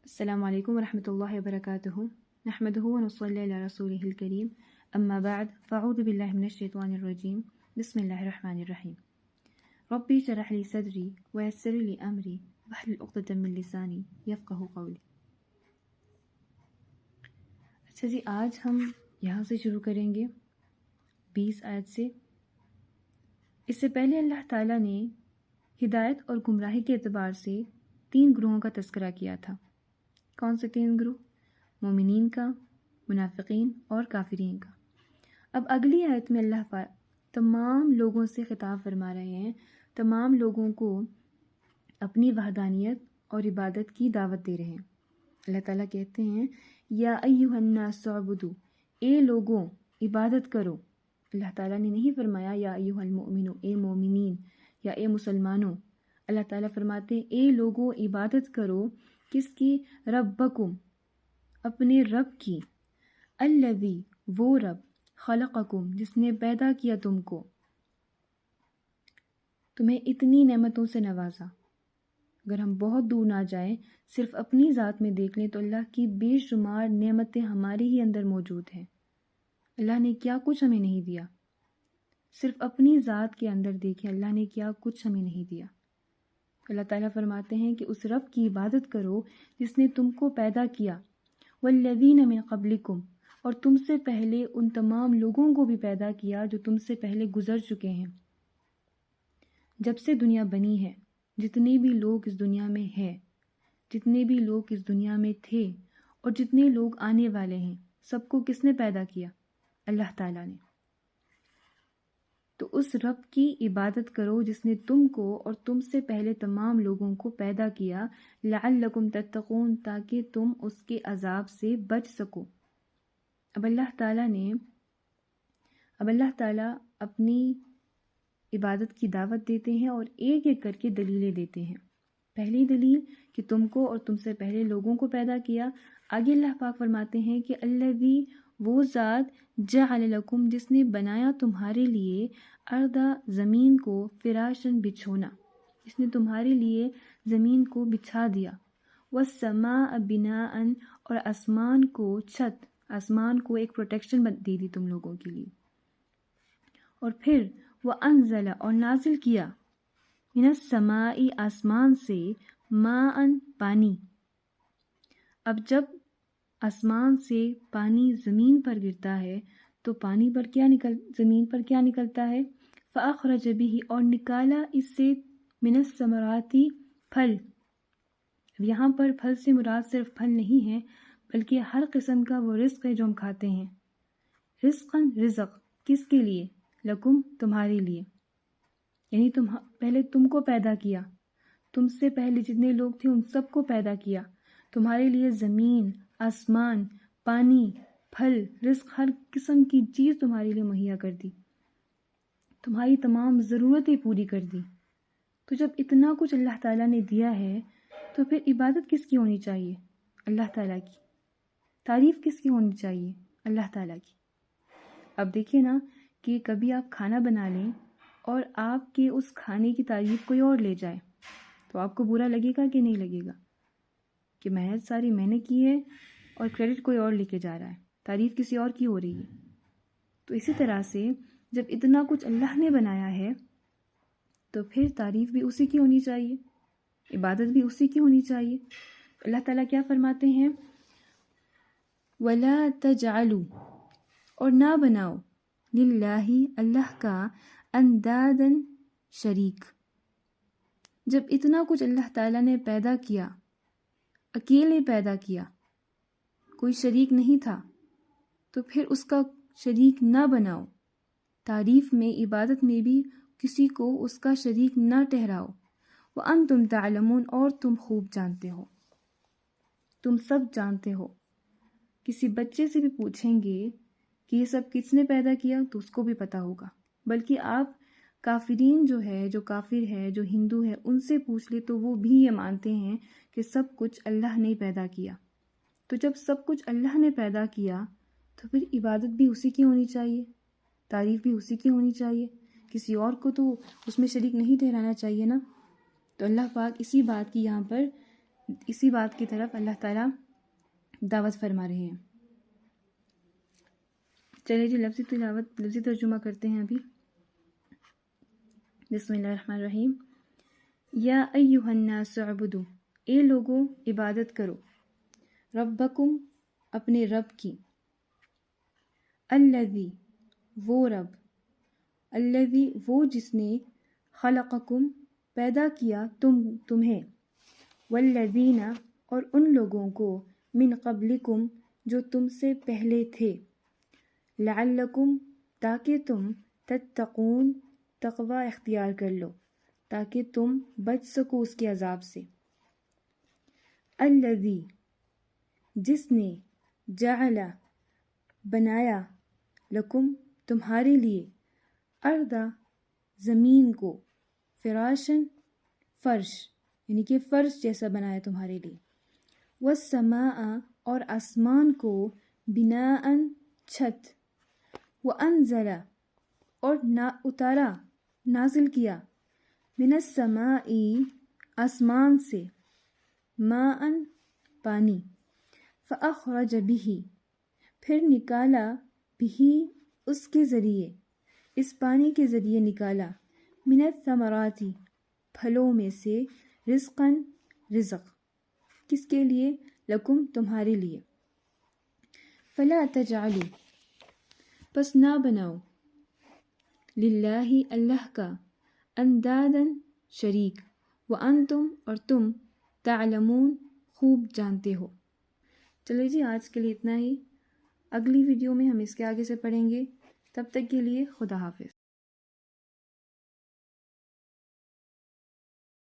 السلام علیکم ورحمۃ اللہ وبرکاتہ نحمدہ ونصلی علی رسولہ الکریم اما بعد فاعوذ باللہ من الشیطان الرجیم بسم اللہ الرحمن الرحیم ربی اشرح لی صدری ویسر لی امری واحلل عقدۃ من لسانی یفقہوا قولی۔ اچھا جی، آج ہم یہاں سے شروع کریں گے 20 آیت سے۔ اس سے پہلے اللہ تعالیٰ نے ہدایت اور گمراہی کے اعتبار سے 3 گروہوں کا تذکرہ کیا تھا۔ کون سے 3 گروہ؟ مومنین کا، منافقین اور کافرین کا۔ اب اگلی آیت میں اللہ پاک تمام لوگوں سے خطاب فرما رہے ہیں، تمام لوگوں کو اپنی وحدانیت اور عبادت کی دعوت دے رہے ہیں۔ اللہ تعالیٰ کہتے ہیں یا ایھا الناس اعبدوا، اے لوگوں عبادت کرو۔ اللہ تعالیٰ نے نہیں فرمایا یا ایھا المؤمنون، اے مومنین یا اے مسلمانوں۔ اللہ تعالیٰ فرماتے ہیں اے لوگوں عبادت کرو، کس کی؟ ربکم، اپنے رب کی، الذی، وہ رب، خلقکم، جس نے پیدا کیا تم کو، تمہیں اتنی نعمتوں سے نوازا۔ اگر ہم بہت دور نہ جائیں، صرف اپنی ذات میں دیکھ لیں تو اللہ کی بے شمار نعمتیں ہمارے ہی اندر موجود ہیں۔ اللہ نے کیا کچھ ہمیں نہیں دیا۔ صرف اپنی ذات کے اندر دیکھیں اللہ نے کیا کچھ ہمیں نہیں دیا۔ اللہ تعالیٰ فرماتے ہیں کہ اس رب کی عبادت کرو جس نے تم کو پیدا کیا، والذین من قبلکم، اور تم سے پہلے ان تمام لوگوں کو بھی پیدا کیا جو تم سے پہلے گزر چکے ہیں۔ جب سے دنیا بنی ہے، جتنے بھی لوگ اس دنیا میں ہیں، جتنے بھی لوگ اس دنیا میں تھے اور جتنے لوگ آنے والے ہیں، سب کو کس نے پیدا کیا؟ اللہ تعالیٰ نے۔ تو اس رب کی عبادت کرو جس نے تم کو اور تم سے پہلے تمام لوگوں کو پیدا کیا، لعلکم تتقون، تاکہ تم اس کے عذاب سے بچ سکو۔ اب اللہ تعالیٰ اپنی عبادت کی دعوت دیتے ہیں اور ایک ایک کر کے دلیلیں دیتے ہیں۔ پہلی دلیل کہ تم کو اور تم سے پہلے لوگوں کو پیدا کیا۔ آگے اللہ پاک فرماتے ہیں کہ الذی، وہ ذات، جعل لکم، جس نے بنایا تمہارے لیے، اردا، زمین کو، فراشن، بچھونا، جس نے تمہارے لیے زمین کو بچھا دیا، والسماء بناء، اور آسمان کو چھت، آسمان کو ایک پروٹیکشن دے دی تم لوگوں کے لیے۔ اور پھر وانزل، اور نازل کیا، من السماء، آسمان سے، ماء، پانی۔ اب جب آسمان سے پانی زمین پر گرتا ہے تو زمین پر کیا نکلتا ہے؟ فأخرج به، اور نکالا اس سے، من الثمرات، پھل۔ اب یہاں پر پھل سے مراد صرف پھل نہیں ہے بلکہ ہر قسم کا وہ رزق ہے جو ہم کھاتے ہیں۔ رزقاً، رزق، کس کے لیے؟ لکم، تمہارے لیے، یعنی پہلے تم کو پیدا کیا، تم سے پہلے جتنے لوگ تھے ان سب کو پیدا کیا، تمہارے لیے زمین، آسمان، پانی، پھل، رزق، ہر قسم کی چیز تمہارے لیے مہیا کر دی، تمہاری تمام ضرورتیں پوری کر دی۔ تو جب اتنا کچھ اللہ تعالیٰ نے دیا ہے تو پھر عبادت کس کی ہونی چاہیے؟ اللہ تعالیٰ کی۔ تعریف کس کی ہونی چاہیے؟ اللہ تعالیٰ کی۔ اب دیکھیں نا کہ کبھی آپ کھانا بنا لیں اور آپ کے اس کھانے کی تعریف کوئی اور لے جائے تو آپ کو برا لگے گا کہ نہیں لگے گا؟ کہ محنت ساری میں نے کی ہے اور کریڈٹ کوئی اور لے کے جا رہا ہے، تعریف کسی اور کی ہو رہی ہے۔ تو اسی طرح سے جب اتنا کچھ اللہ نے بنایا ہے تو پھر تعریف بھی اسی کی ہونی چاہیے، عبادت بھی اسی کی ہونی چاہیے۔ اللہ تعالیٰ کیا فرماتے ہیں؟ وَلَا تَجْعَلُوا، اور نہ بناؤ، للہ، اللہ کا، انداداً، شریک۔ جب اتنا کچھ اللہ تعالیٰ نے پیدا کیا، اکیلے پیدا کیا، کوئی شریک نہیں تھا، تو پھر اس کا شریک نہ بناؤ۔ تعریف میں، عبادت میں بھی کسی کو اس کا شریک نہ ٹھہراؤ۔ وَأَنْتُمْ تَعْلَمُونَ، اور تم خوب جانتے ہو، تم سب جانتے ہو۔ کسی بچے سے بھی پوچھیں گے کہ یہ سب کس نے پیدا کیا تو اس کو بھی پتہ ہوگا، بلکہ آپ کافرین جو کافر ہے، جو ہندو ہے، ان سے پوچھ لے تو وہ بھی یہ مانتے ہیں کہ سب کچھ اللہ نے پیدا کیا۔ تو جب سب کچھ اللہ نے پیدا کیا تو پھر عبادت بھی اسی کی ہونی چاہیے، تعریف بھی اسی کی ہونی چاہیے، کسی اور کو تو اس میں شریک نہیں ٹھہرانا چاہیے نا۔ تو اللہ پاک اسی بات کی یہاں پر اسی بات کی طرف اللہ تعالیٰ دعوت فرما رہے ہیں۔ چلیے جی لفظی ترجمہ کرتے ہیں ابھی۔ بسم اللہ الرحمن الرحیم۔ یا ایہا الناس اعبدوا، اے لوگو عبادت کرو، ربکم اپنے رب کی، الذی وہ رب، الذی وہ جس نے خلقکم پیدا کیا تمہیں، والذین اور ان لوگوں کو من قبلکم جو تم سے پہلے تھے، لعلکم تاکہ تم تتقون تقوی اختیار کر لو، تاکہ تم بچ سکو اس کے عذاب سے۔ الذی جس نے جعل بنایا لکم تمہارے لیے ارض زمین کو، فراشن فرش یعنی کہ فرش جیسا بنایا تمہارے لیے، والسماء اور آسمان کو بناء چھت، وانزل اور اتارا نازل کیا، من السماء آسمان سے، ماء پانی، فاخرج به پھر نکالا بھی اس کے ذریعے، اس پانی کے ذریعے نکالا، من الثمرات پھلوں میں سے، رزقاً رزق، کس کے لیے؟ لکم تمہارے لیے۔ فلا تجعلوا پس نہ بناؤ، للہ اللہ کا، اندادا شریک، وانتم اور تم، تعلمون خوب جانتے ہو۔ چلو جی آج کے لیے اتنا ہی، اگلی ویڈیو میں ہم اس کے آگے سے پڑھیں گے، تب تک کے لیے خدا حافظ۔